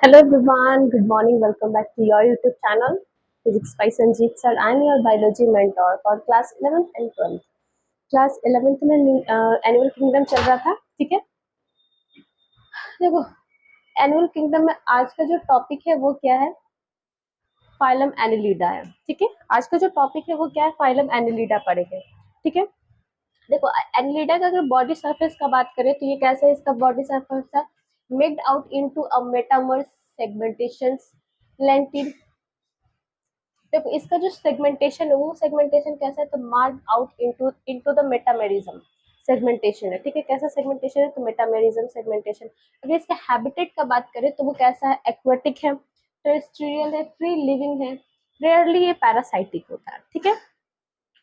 Hello everyone, good morning. Welcome back to your YouTube channel, Physics by Sanjeet Sir. I am your biology mentor for class 11th and 12th. Class 11th में annual kingdom चल रहा था, ठीक है। देखो, annual kingdom में आज का जो टॉपिक है वो क्या है? फाइलम एनिलिडा है, ठीक है। आज का जो टॉपिक है वो क्या है? फाइलम एनिलिडा पढ़ेंगे, ठीक है। देखो, एनिलिडा का अगर बॉडी सरफेस का बात करें तो ये कैसे है? इसका बॉडी सरफेस है made out into a metameres segmentations लेंटिड। देखो, इसका जो सेगमेंटेशन है वो सेगमेंटेशन कैसा है? तो mark out into into the metamerism segmentation है, ठीक है। कैसा सेगमेंटेशन है? तो मेटामेरिज्म सेगमेंटेशन। अगर इसके हैबिटेट का बात करें तो वो कैसा है? एक्वेटिक है, टेरेस्ट्रियल है, फ्री लिविंग है, रेयरली ये पैरासाइटिक होता है, ठीक है।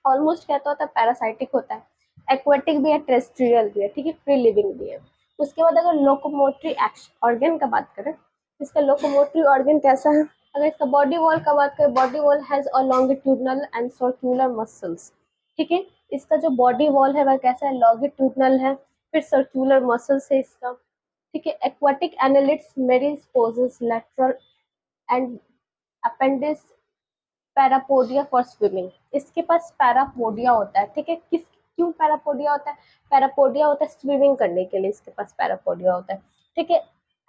ऑलमोस्ट कहता होता है पैरासाइटिक होता है, एक्वेटिक भी है, टेरेस्ट्रियल भी है, ठीक है, फ्री लिविंग भी है। उसके बाद अगर लोकोमोटरी ऑर्गन का बात करें, इसका लोकोमोटरी ऑर्गन कैसा है? अगर इसका बॉडी वॉल का बात करें, body wall has a longitudinal and circular muscles, ठीक है। इसका जो बॉडी वॉल है वह कैसा है? लॉन्गिट्यूडनल है, फिर सर्कुलर मसल्स है इसका, ठीक है। Aquatic annelids Nereis possess lateral and appendages parapodia for swimming. इसके पास पैरापोडिया होता है, ठीक है। क्यों पैरापोडिया होता है? पैरापोडिया होता है स्विमिंग करने के लिए, इसके पास पैरापोडिया होता है, ठीक है।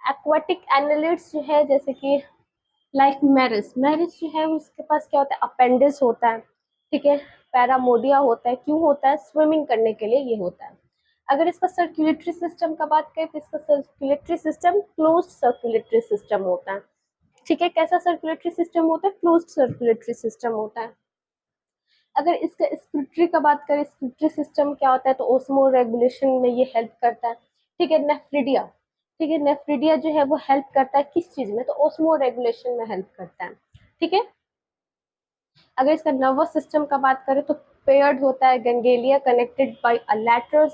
एक्वाटिक एनालिट्स जो है जैसे कि लाइक मैरिस मैरिस जो है उसके पास क्या होता है? अपेंडिस होता है, ठीक है। पैरामोडिया होता है, क्यों होता है? स्विमिंग करने के लिए ये होता है। अगर इसका सर्कुलेटरी सिस्टम का बात करें तो इसका circulatory system closed circulatory system होता है, ठीक है। कैसा सर्कुलेटरी सिस्टम होता है? क्लोज्ड सर्कुलेटरी सिस्टम होता है। अगर इसका स्क्रूटरी का बात करें, स्क्रूटरी सिस्टम क्या होता है? तो ओस्मो रेगुलेशन में ये हेल्प करता है, ठीक है। नेफ्रिडिया, ठीक है, नेफ्रिडिया जो है वो हेल्प करता है किस चीज में? तो ओस्मो रेगुलेशन में हेल्प करता है, ठीक है। अगर इसका नर्वस सिस्टम का बात करें तो पेयर्ड होता है, ganglia connected by a lateral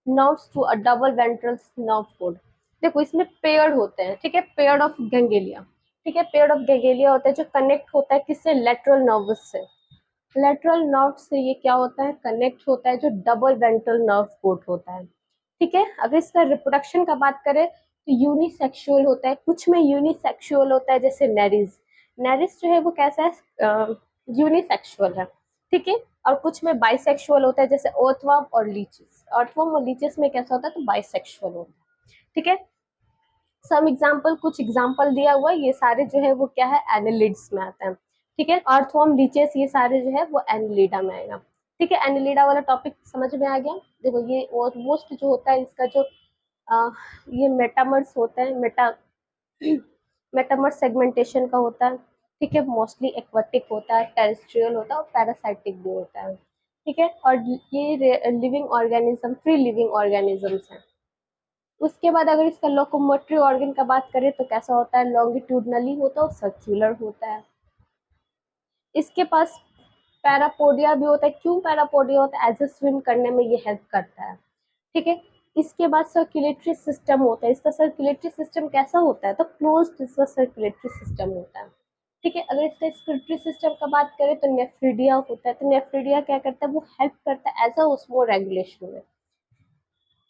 nerves to a double ventral nerve cord. देखो, इसमें पेयर्ड होते हैं, ठीक है, पेयर्ड ऑफ गैंग्लिया, ठीक है, पेयर्ड ऑफ गैंग्लिया होता है जो कनेक्ट होता है किससे? लेटरल नर्वस से। लेटरल नर्व से ये क्या होता है? कनेक्ट होता है जो डबल वेंट्रल नर्व कोड होता है, ठीक है। अगर इसका रिप्रोडक्शन का बात करें तो यूनिसेक्सुअल होता है, कुछ में यूनिसेक्सुअल होता है जैसे नेरिस। नेरिस जो है वो कैसा है? यूनिसेक्सुअल है, ठीक है। और कुछ में बाइसेक्सुअल होता है जैसे अर्थवर्म और लीचेस। अर्थवर्म और लीचेस में कैसा होता है? तो बाइसेक्सुअल होता है, ठीक है। सम एग्जाम्पल, कुछ एग्जाम्पल दिया हुआ है, ये सारे जो है वो क्या है? एनालिड्स में आते हैं, ठीक है। अर्थवर्म, लीचेस, ये सारे जो है वो एनालिडा में आएगा, ठीक है। एनालिडा वाला टॉपिक समझ में आ गया। देखो, ये ऑलमोस्ट जो होता है इसका जो ये मेटामर्स होता है, मेटामर्स सेगमेंटेशन का होता है, ठीक है। मोस्टली एक्वाटिक होता है, टेरेस्ट्रियल होता है और पैरासाइटिक भी होता है, ठीक है। और ये living organism, free living organisms हैं। उसके बाद अगर इसका लोकोमोटरी ऑर्गन का बात करें तो कैसा होता है? लॉन्गिट्यूडनली होता है और सर्कुलर होता है। इसके पास पैरापोडिया भी होता है, क्यों पैरापोडिया होता है? एज ए स्विम करने में ये हेल्प करता है, ठीक है। इसके बाद सर्कुलेटरी सिस्टम होता है, इसका सर्कुलेटरी सिस्टम कैसा होता है? तो क्लोज्ड इसका सर्कुलेटरी सिस्टम होता है, ठीक है। अगर इसका सर्कुलेटरी सिस्टम का बात करें तो नेफ्रिडिया होता है, तो नेफ्रिडिया क्या करता है? वो हेल्प करता है एज अ ओस्मो रेगुलेशन में।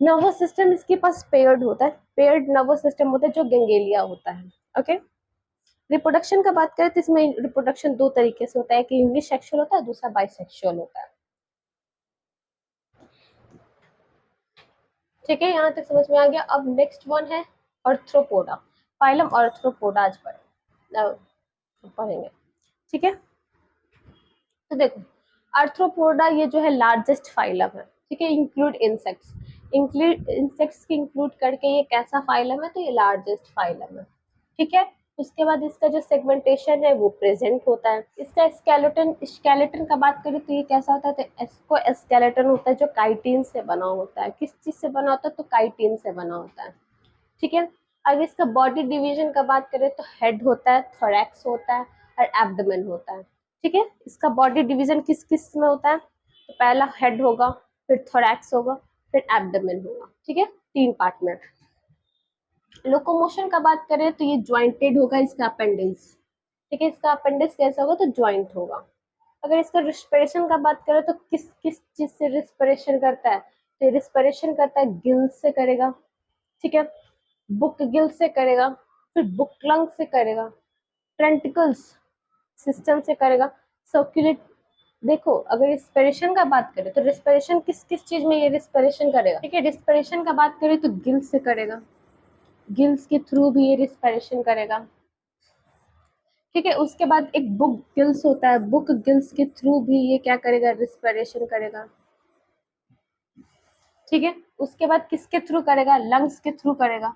नर्वस सिस्टम इसके पास पेयर्ड होता है, पेयर्ड नर्वस सिस्टम होता है जो गैंग्लिया होता है, ओके। रिप्रोडक्शन का बात करें तो इसमें रिप्रोडक्शन दो तरीके से होता है, कि यूनिसेक्सुअल होता है, दूसरा बाइसेक्सुअल होता है, ठीक है। यहाँ तक समझ में आ गया। अब नेक्स्ट वन है आर्थ्रोपोडा, फाइलम आर्थ्रोपोडा आज पढ़ेंगे, ठीक है। तो देखो, आर्थ्रोपोडा ये जो है लार्जेस्ट फाइलम है, ठीक है। इंक्लूड इंसेक्ट्स, इंक्लूड इंसेक्ट्स की इंक्लूड करके ये कैसा फाइलम है? तो ये लार्जेस्ट फाइलम है, ठीक है। उसके बाद इसका जो सेगमेंटेशन है वो प्रेजेंट होता है। इसका स्केलेटन, स्केलेटन का बात करें तो ये कैसा होता है? तो इसको स्केलेटन होता है जो काइटिन से बना होता है। किस चीज से बना होता है? तो काइटिन से बना होता है, ठीक है। अगर इसका बॉडी डिवीजन का बात करें तो हेड होता है, थोरैक्स होता है और एब्डोमेन होता है, ठीक है। इसका बॉडी डिवीजन किस किस में होता है? तो पहला हेड होगा, फिर थोरैक्स होगा, फिर एब्डोमेन होगा, ठीक है, तीन पार्ट में। लोकोमोशन का बात करें तो ये ज्वाइंटेड होगा इसका अपेंडिक्स, ठीक है। इसका अपेंडिक्स कैसा होगा? तो ज्वाइंट होगा। अगर इसका रिस्पिरेशन का बात करें तो किस किस चीज से रिस्पिरेशन करता है? तो रिस्पिरेशन करता है गिल से करेगा, ठीक है, बुक गिल से करेगा, फिर बुक लंग से करेगा, टेंटिकल्स सिस्टम से करेगा, सर्कुलेट। देखो अगर रिस्पिरेशन का बात करें तो रिस्पिरेशन किस किस चीज में ये रिस्पिरेशन करेगा, ठीक है। रिस्पिरेशन का बात करें तो गिल्स से करेगा, गिल्स के थ्रू भी ये रिस्पिरेशन करेगा, ठीक है। उसके बाद एक बुक गिल्स होता है, बुक गिल्स के थ्रू भी ये क्या करेगा, रिस्पिरेशन करेगा, ठीक है। उसके बाद किसके थ्रू करेगा, लंग्स के थ्रू करेगा,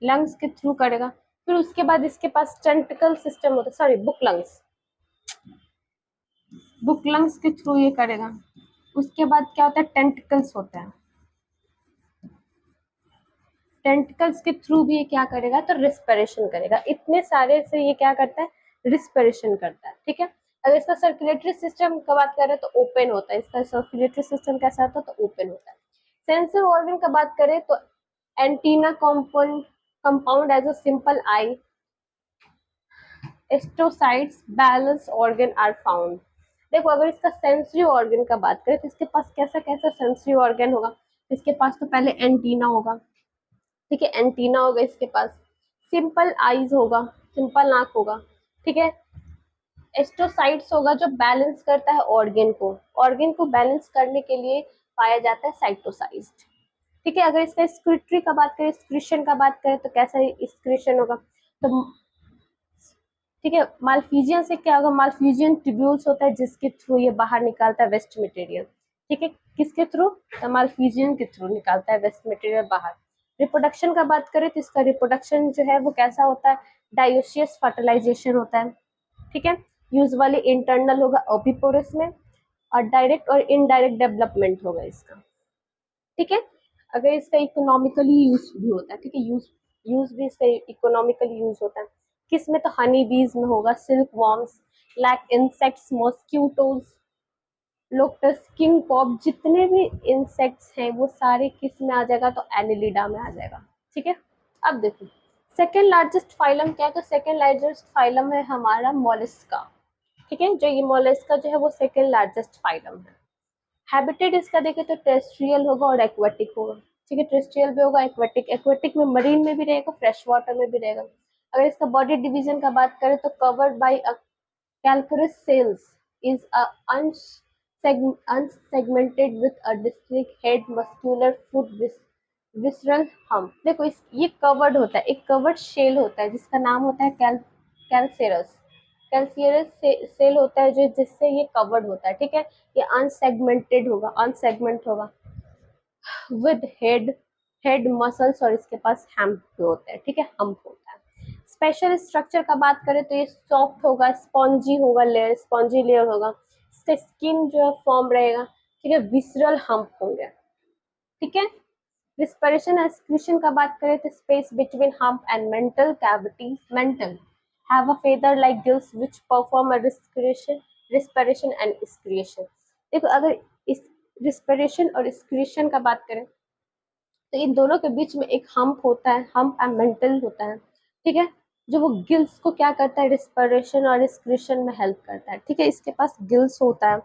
लंग्स के थ्रू करेगा। फिर उसके बाद इसके पास टेंटिकल सिस्टम होता है, sorry book lungs, book lungs के थ्रू ये करेगा। उसके बाद क्या होता है, टेंटिकल्स होता है, टेंटिकल्स के थ्रू भी ये क्या करेगा, तो रिस्पिरेशन करेगा। इतने सारे से ये क्या करता है, रिस्पिरेशन करता है, ठीक है। अगर इसका सर्कुलेटरी सिस्टम की बात करें तो ओपन होता है, इसका सर्कुलेटरी सिस्टम कैसा होता है, तो ओपन होता है। सेंसर ऑर्गन का बात करें तो antenna compound as a simple eye, astrocytes balance organ are found. देखो अगर इसका सेंसरी ऑर्गन का बात करें तो इसके पास कैसा कैसा सेंसरी ऑर्गन होगा, इसके पास तो पहले एंटीना होगा, ठीक है, एंटीना होगा इसके पास, सिंपल आईज होगा, सिंपल आंख होगा, ठीक है। एस्ट्रोसाइट्स होगा जो बैलेंस करता है ऑर्गन को बैलेंस करने के लिए पाया जाता है साइटोसाइट्स, ठीक है। अगर इसका स्क्रिटरी का बात करें, स्क्रिशन का बात करें तो कैसा स्क्रिशन होगा, तो ठीक है। मालफिजियन से क्या होगा, मालफिजियन ट्यूब्यूल्स होता है जिसके थ्रू ये बाहर निकालता है वेस्ट मटेरियल, ठीक है। किसके थ्रू, मालफिजियन के थ्रू निकालता है वेस्ट मटेरियल बाहर। रिप्रोडक्शन का बात करें तो इसका रिप्रोडक्शन जो है वो कैसा होता है, डायोसियस फर्टिलाइजेशन होता है, ठीक है। यूजुअली इंटरनल होगा ओविपोरस में, और डायरेक्ट और इनडायरेक्ट डेवलपमेंट होगा इसका, ठीक है। अगर इसका इकोनॉमिकली यूज भी होता है, ठीक है, यूज भी इसका इकोनॉमिकली यूज होता है। किस में, तो हनी बीज में होगा, silk worms, lac insects, mosquitoes, locus, king pop, जितने भी इंसेक्ट्स हैं वो सारे किस में आ जाएगा, तो एनिलिडा में आ जाएगा, ठीक है। अब देखो सेकेंड लार्जेस्ट फाइलम क्या है, तो सेकेंड लार्जेस्ट फाइलम है हमारा मोलस्का, ठीक है। जो ये मोलस्का जो है वो सेकेंड लार्जेस्ट फाइलम है। हैबिटेट इसका देखें तो टेरेस्ट्रियल होगा और एक्वेटिक होगा, ठीक है, टेरेस्ट्रियल भी होगा, एक्वेटिक, एक्वेटिक में मरीन में भी रहेगा, फ्रेश वाटर में भी रहेगा। अगर इसका बॉडी डिवीजन का बात करें तो covered by a calcareous cells is a unsegmented with a distinct head, muscular foot, visceral hump। देखो इस ये कवर्ड होता है, एक कवर्ड शेल होता है जिसका नाम होता है कैल्सेरस, कैल्सियरस सेल होता है जो जिससे ये कवर्ड होता है, ठीक है। ये अनसेगमेंटेड होगा, अनसेगमेंट होगा, विद हेड मसल्स, और इसके पास हम्प भी होता है, ठीक है, हम्प होता है। स्पेशल स्ट्रक्चर का बात करें तो ये सॉफ्ट होगा, स्पॉन्जी होगा, लेयर स्पॉन्जी लेयर होगा, इसका स्किन जो है फॉर्म रहेगा, ठीक है, विसरल हम्प होंगे, ठीक है। रिस्पिरेशन एंड एक्सक्रीशन का बात करें तो space between hump and mantle cavity, mental have a feather like gills which perform a respiration and excretion। देखो अगर इस रिस्पिरेशन और एक्सक्रीशन का बात करें तो इन दोनों के बीच में एक हम्प होता है, हम्प एंड मेंटल होता है, ठीक है, जो वो गिल्स को क्या करता है, रिस्पिरेशन और एक्सक्रीशन में हेल्प करता है, ठीक है। इसके पास गिल्स होता है,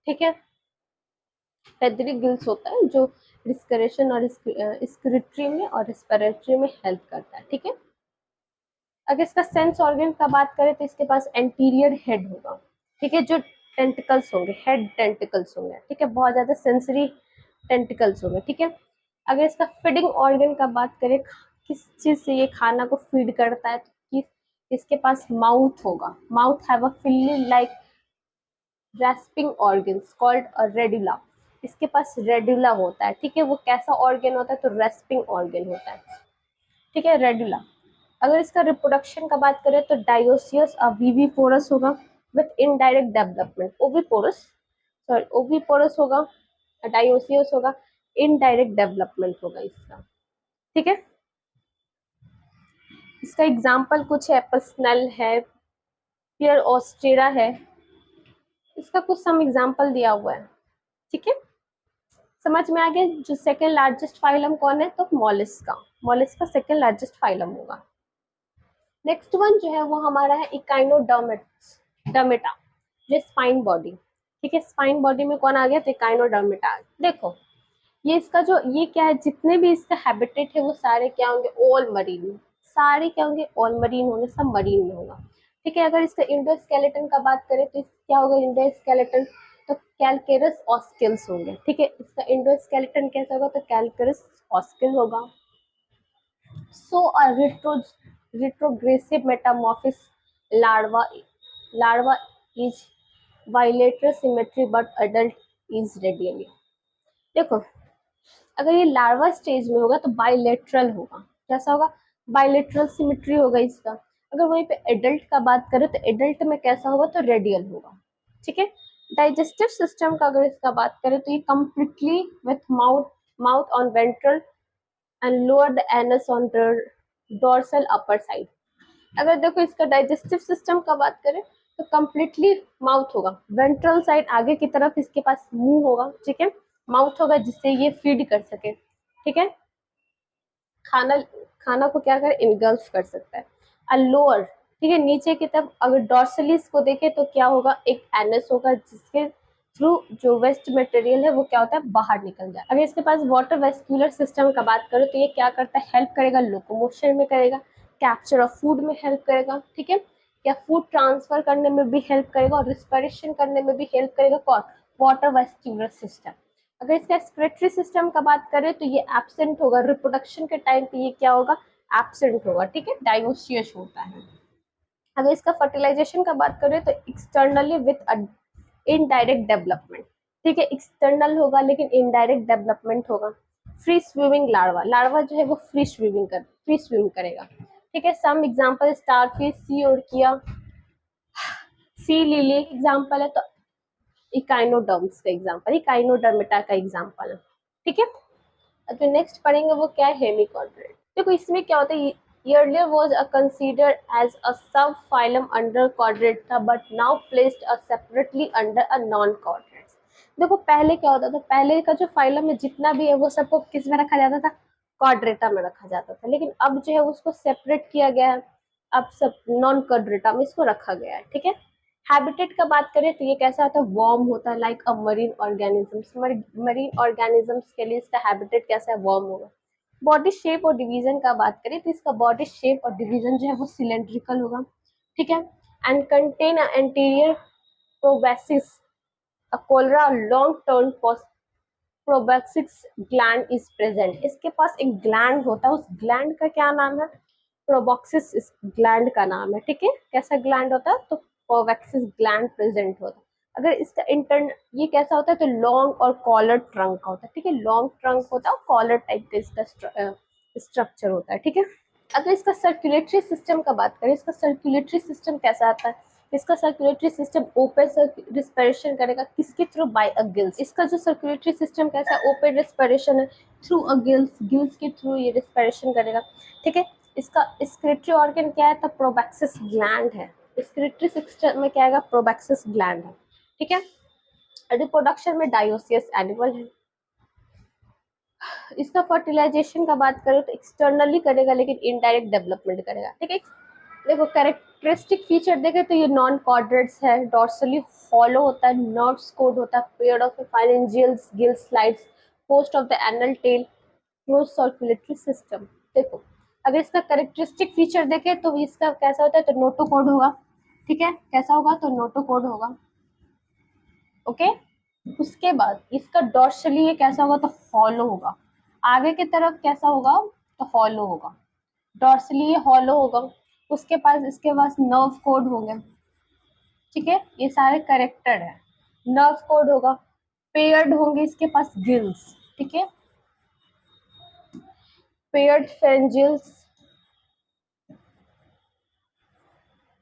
ठीक है, फेदरी गिल्स होता है जो रिस्पिरेशन और एक्सक्रीटरी में और रेस्पिरेटरी में हेल्प करता है, ठीक है। अगर इसका सेंस ऑर्गन का बात करें तो इसके पास एंटीरियर हेड होगा, ठीक है, जो टेंटिकल्स होंगे, हेड टेंटिकल्स होंगे, ठीक है, बहुत ज्यादा सेंसरी टेंटिकल्स होंगे, ठीक है। अगर इसका फीडिंग ऑर्गन का बात करें, किस चीज से ये खाना को फीड करता है, तो किस इसके पास माउथ होगा, mouth have a file like rasping organs called radula, इसके पास रेडुला होता है, ठीक है। वो कैसा ऑर्गन होता है, तो रेस्पिंग ऑर्गन होता है, ठीक है, रेडुला। अगर इसका रिप्रोडक्शन का बात करें तो डायोसियस विविपोरस होगा with indirect development, oviparous, sorry oviparous होगा, डायोसियस होगा, इनडायरेक्ट डेवलपमेंट होगा इसका, ठीक है। इसका एग्जाम्पल कुछ है, पर्सनल है, पियर ऑस्ट्रेरा है, इसका कुछ सम एग्जाम्पल दिया हुआ है, ठीक है। समझ में आ गया। जो सेकेंड लार्जेस्ट फाइलम कौन है, तो Mollusca, Mollusca second largest phylum होगा। नेक्स्ट वन जो है वो हमारा है इकाइनोडर्मेटा, जो स्पाइन बॉडी, ठीक है, स्पाइन बॉडी में कौन आ गया, तो इकाइनोडर्मेटा। देखो ये इसका जो ये क्या है, जितने भी इसका हैबिटेट है वो सारे क्या होंगे, ऑल मरीन, सारे क्या होंगे, ऑल मरीन होंगे, सब मरीन में होगा। ठीक है, अगर इसका इंडोस्केलेटन का बात करें तो क्या होगा इंडोस्केलेटन, तो कैलकेरस ऑस्किल्स होंगे। ठीक है, इसका इंडोस्केलेटन कैसा होगा, तो कैलकेरस ऑस्किल होगा। सो अ retrogressive metamorphosis larva larva is bilateral symmetry but adult is radially। देखो, अगर ये लार्वा स्टेज में होगा तो बाइलेटरल होगा। कैसा होगा, बाइलेटरल सिमेट्री होगा इसका। अगर वहीं पे एडल्ट का बात करें तो एडल्ट में कैसा होगा, तो रेडियल होगा। ठीक है, डाइजेस्टिव सिस्टम का अगर इसका बात करें तो ये completely with mouth mouth on ventral and lower the anus on the dorsal upper side. अगर देखो इसका डाइजेस्टिव सिस्टम का बात करें तो कंप्लीटली माउथ होगा, वेंट्रल साइड आगे की तरफ इसके पास मुंह होगा। ठीक है, माउथ होगा जिससे ये फीड कर सके। ठीक है, खाना खाना को क्या कर इनगल्फ कर सकता है। लोअर, ठीक है, नीचे की तरफ अगर डॉर्सलिस को देखे तो क्या होगा, एक एनस होगा जिसके थ्रू जो वेस्ट मटेरियल है वो क्या होता है, बाहर निकल जाए। अगर इसके पास वाटर वेस्क्यूलर सिस्टम का बात करो तो ये क्या करता है, हेल्प करेगा, लोकोमोशन में करेगा, कैप्चर ऑफ फूड में हेल्प करेगा। ठीक है, या फूड ट्रांसफर करने में भी हेल्प करेगा और रिस्पिरेशन करने में भी हेल्प करेगा। कौन, वाटर वेस्क्यूलर सिस्टम। अगर इसका एक्सक्रेटरी सिस्टम का बात करें तो ये एब्सेंट होगा, रिप्रोडक्शन के टाइम पे ये क्या होगा, एब्सेंट होगा। ठीक है, डायोसियस होता है। अगर इसका फर्टिलाइजेशन का बात करें तो एक्सटर्नली विथ इनडायरेक्ट डेवलपमेंट। ठीक है, एक्सटर्नल होगा लेकिन इनडायरेक्ट डेवलपमेंट होगा। फ्री स्विमिंग लार्वा, लार्वा जो है वो फ्री स्विम करेगा। ठीक है, सम एग्जांपल स्टारफिश, सी ओर्किया, सी लिली एग्जांपल है, तो इकाइनोडर्म्स का एग्जांपल, इकाइनोडर्मेटा का एग्जांपल है। ठीक है, जो नेक्स्ट पढ़ेंगे वो क्या है, हेमिकॉर्डेट। देखो इसमें क्या होता है, earlier was considered as a subphylum under Chordata but now placed separately under a non-Chordates। देखो पहले क्या होता था, पहले का जो फाइलम है जितना भी है वो सबको किस में रखा जाता था, कॉर्ड्रेटा में रखा जाता था। लेकिन अब जो है उसको सेपरेट किया गया है, अब सब नॉन कॉर्ड्रेटा में इसको रखा गया है। ठीक है, हैबिटेट का बात करें तो ये कैसा होता है, वार्म होता है, लाइक अ मरीन ऑर्गेनिजम्स। मरीन ऑर्गेनिजम्स के लिए इसका हैबिटेट कैसा है, वार्म होगा। बॉडी शेप और डिवीजन का बात करें तो इसका बॉडी शेप और डिवीजन जो है वो सिलेंड्रिकल होगा। ठीक है, and contain anterior proboscis, a collar long turn proboscis gland is present. इसके पास एक ग्लैंड होता है, उस ग्लैंड का क्या नाम है, प्रोबॉक्सिस इस ग्लैंड का नाम है। ठीक है, कैसा ग्लैंड होता है, तो प्रोबॉक्सिस ग्लैंड प्रेजेंट होता है। अगर इसका इंटर्न ये कैसा होता है, तो लॉन्ग और कॉलर ट्रंक का होता है। ठीक है, लॉन्ग ट्रंक होता है और कॉलर टाइप का इसका स्ट्रक्चर होता है। ठीक है, अगर इसका सर्कुलेटरी सिस्टम का बात करें, इसका सर्कुलेटरी सिस्टम कैसा आता है, इसका सर्कुलेटरी सिस्टम ओपन रिस्पिरेशन करेगा, किसके थ्रू, बाय अ गिल्स। इसका जो सर्कुलेटरी सिस्टम कैसा है, ओपन रिस्पिरेशन है, थ्रू अ गिल्स के थ्रू ये रिस्पिरेशन करेगा। ठीक है, इसका स्क्रिटरी ऑर्गन क्या है, तो प्रोबैक्सिस ग्लैंड है। स्क्रिटरी सिस्टम में क्या आएगा, प्रोबैक्सिस ग्लैंड है। ठीक है, रिप्रोडक्शन में डायोसियस एनिमल है। इसका फर्टिलाइजेशन का बात करें तो एक्सटर्नली करेगा लेकिन इनडायरेक्ट डेवलपमेंट करेगा। ठीक है, देखो कैरेक्टरिस्टिक फीचर देखे तो ये नॉन कॉर्डेट्स है, डॉर्सली हॉलो होता है, नर्व्स कोड होता है, paired of pharyngeals, gill slides, post of the anal tail, close circulatory system. देखो अगर इसका कैरेक्टरिस्टिक फीचर देखे तो इसका कैसा होता है, तो नोटोकोड होगा। ठीक है, कैसा होगा, तो नोटोकोड होगा। ओके, उसके बाद इसका डॉर्सली ये कैसा होगा, तो हॉलो होगा। आगे की तरफ कैसा होगा, तो हॉलो होगा, डॉर्सली ये हॉलो होगा। उसके पास इसके पास नर्व कोड होंगे। ठीक है, ये सारे करेक्टर है, नर्व कोड होगा, पेयर्ड होंगे इसके पास गिल्स। ठीक है, paired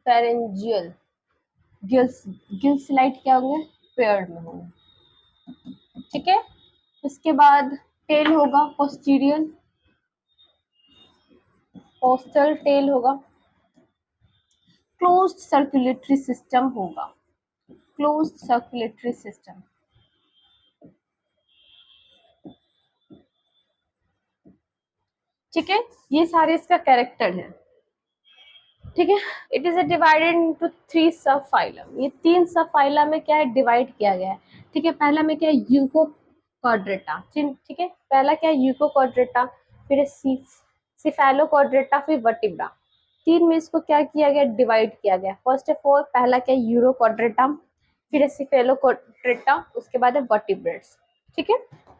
pharyngeal gills, gills light क्या होंगे, पेयर्ड में होंगे। ठीक है, उसके बाद टेल होगा, पोस्टल टेल होगा, क्लोज्ड सर्कुलेटरी सिस्टम होगा, क्लोज्ड सर्कुलेटरी सिस्टम। ठीक है, ये सारे इसका कैरेक्टर है। ठीक है, इट इज डिवाइडेड इनटू 3 सब फाइलम। ये 3 सब फाइलम में क्या है, डिवाइड किया गया है। ठीक है, पहला में क्या है, क्वाड्रेटा, ठीक है। पहला क्या है, यूकोक्वाड्रेटा, फिर सिफेलोक्वाड्रेटा, फिर वर्टिब्रा। तीन में इसको क्या किया गया, डिवाइड किया गया। फर्स्ट ऑफ ऑल पहला क्या है, यूरोक्वाड्रेटा, फिर है सिफेलोक्वाड्रेटा, उसके बाद है वर्टिब्रेट्स, ठीक है।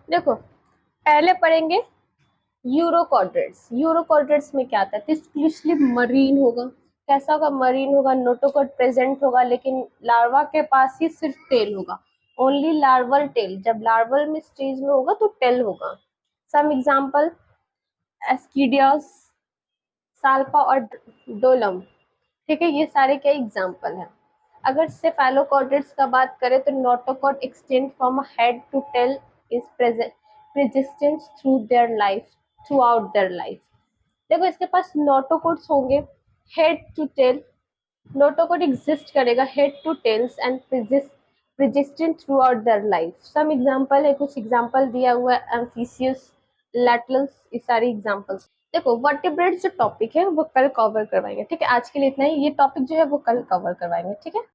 देखो पहले पढ़ेंगे यूरोक्वाड्रेट्स। यूरोक्वाड्रेट्स में क्या आता है, स्पेशली मरीन होगा। कैसा होगा, मरीन होगा, नोटोकॉट प्रेजेंट होगा, लेकिन लार्वा के पास ही सिर्फ टेल होगा, ओनली लार्वल टेल। जब लार्वल में स्टेज में होगा तो टेल होगा। सम एग्जांपल, एस्कीडियस, साल्पा और डोलम, ठीक है। ये सारे क्या एग्जांपल हैं। अगर सेफेलोकॉर्डेट्स का बात करें तो notochord extend from head to tail is persistence throughout their life. देखो इसके पास नोटोकॉट्स होंगे head to tail, notochord exist करेगा head to tails and persistent throughout their life. Some example है, कुछ एग्जांपल दिया हुआ है, एम्फिसियस, लैटलस, ये सारी एग्जांपल्स। देखो वर्टिब्रेट्स जो टॉपिक है वो कल कवर करवाएंगे, ठीक है। आज के लिए इतना ही, ये टॉपिक जो है वो कल कवर करवाएंगे, ठीक है।